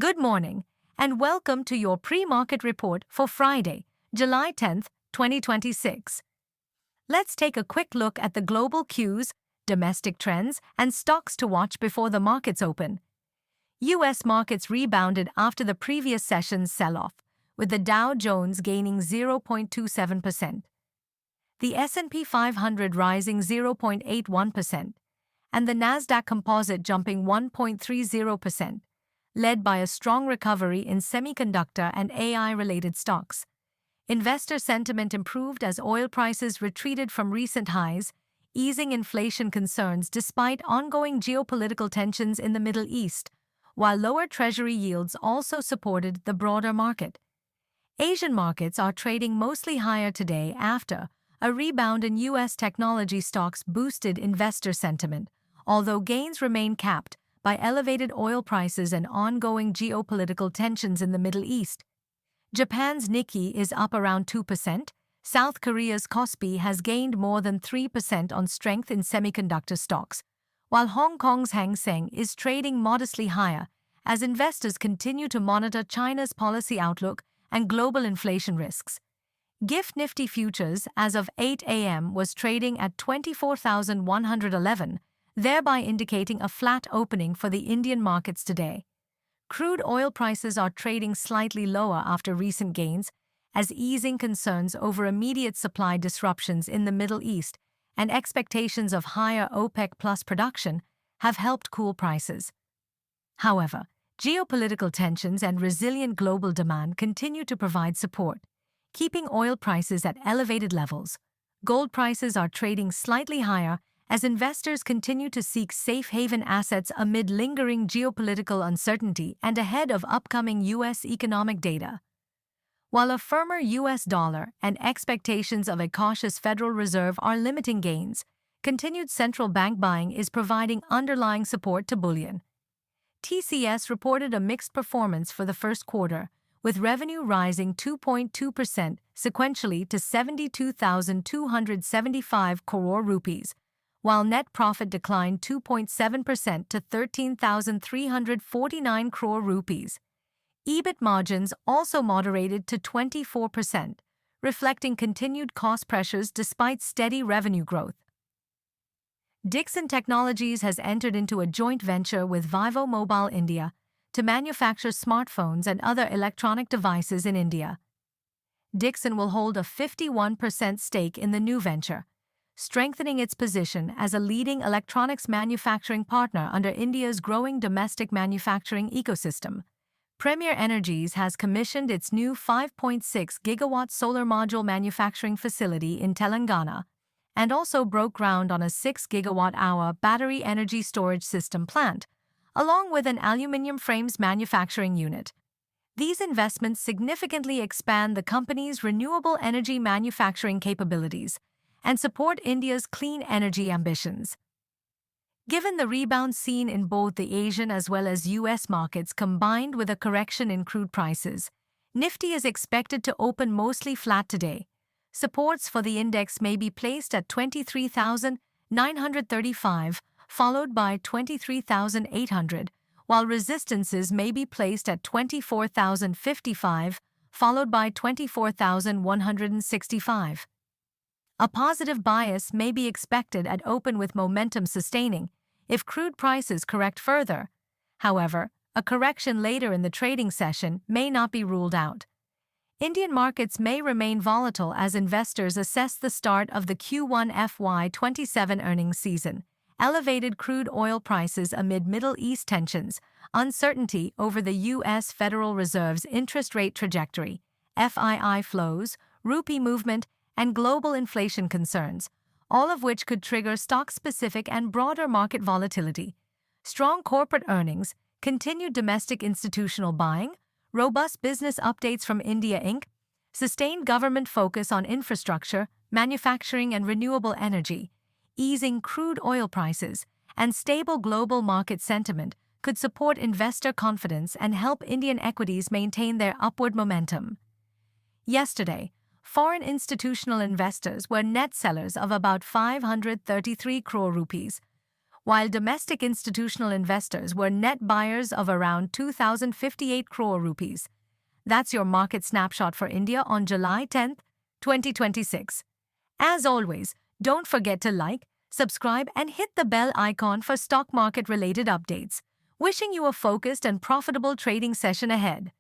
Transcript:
Good morning, and welcome to your pre-market report for Friday, July 10th, 2026. Let's take a quick look at the global cues, domestic trends, and stocks to watch before the markets open. U.S. markets rebounded after the previous session's sell-off, with the Dow Jones gaining 0.27%, the S&P 500 rising 0.81%, and the Nasdaq Composite jumping 1.30%. Led by a strong recovery in semiconductor and AI-related stocks. Investor sentiment improved as oil prices retreated from recent highs, easing inflation concerns despite ongoing geopolitical tensions in the Middle East, while lower Treasury yields also supported the broader market. Asian markets are trading mostly higher today after a rebound in U.S. technology stocks boosted investor sentiment, although gains remain capped by elevated oil prices and ongoing geopolitical tensions in the Middle East. Japan's Nikkei is up around 2%, South Korea's Kospi has gained more than 3% on strength in semiconductor stocks, while Hong Kong's Hang Seng is trading modestly higher as investors continue to monitor China's policy outlook and global inflation risks. GIFT Nifty Futures as of 8 a.m. was trading at 24,111, thereby indicating a flat opening for the Indian markets today. Crude oil prices are trading slightly lower after recent gains, as easing concerns over immediate supply disruptions in the Middle East and expectations of higher OPEC Plus production have helped cool prices. However, geopolitical tensions and resilient global demand continue to provide support, keeping oil prices at elevated levels. Gold prices are trading slightly higher as investors continue to seek safe haven assets amid lingering geopolitical uncertainty and ahead of upcoming U.S. economic data. While a firmer U.S. dollar and expectations of a cautious Federal Reserve are limiting gains, continued central bank buying is providing underlying support to bullion. TCS reported a mixed performance for the first quarter, with revenue rising 2.2% sequentially to 72,275 crore rupees, while net profit declined 2.7% to 13,349 crore rupees. EBIT margins also moderated to 24%, reflecting continued cost pressures despite steady revenue growth. Dixon Technologies has entered into a joint venture with Vivo Mobile India to manufacture smartphones and other electronic devices in India. Dixon will hold a 51% stake in the new venture, strengthening its position as a leading electronics manufacturing partner under India's growing domestic manufacturing ecosystem. Premier Energies has commissioned its new 5.6 gigawatt solar module manufacturing facility in Telangana and also broke ground on a 6 gigawatt-hour battery energy storage system plant, along with an aluminium frames manufacturing unit. These investments significantly expand the company's renewable energy manufacturing capabilities and support India's clean energy ambitions. Given the rebound seen in both the Asian as well as U.S. markets combined with a correction in crude prices, Nifty is expected to open mostly flat today. Supports for the index may be placed at 23,935, followed by 23,800, while resistances may be placed at 24,055, followed by 24,165. A positive bias may be expected at open with momentum sustaining if crude prices correct further. However, a correction later in the trading session may not be ruled out. Indian markets may remain volatile as investors assess the start of the Q1 FY27 earnings season, elevated crude oil prices amid Middle East tensions, uncertainty over the U.S. Federal Reserve's interest rate trajectory, FII flows, rupee movement, and global inflation concerns, all of which could trigger stock-specific and broader market volatility. Strong corporate earnings, continued domestic institutional buying, robust business updates from India Inc., sustained government focus on infrastructure, manufacturing and renewable energy, easing crude oil prices, and stable global market sentiment could support investor confidence and help Indian equities maintain their upward momentum. Yesterday, foreign institutional investors were net sellers of about 533 crore rupees, while domestic institutional investors were net buyers of around 2,058 crore rupees. That's your market snapshot for India on July 10, 2026. As always, don't forget to like, subscribe, and hit the bell icon for stock market related updates. Wishing you a focused and profitable trading session ahead.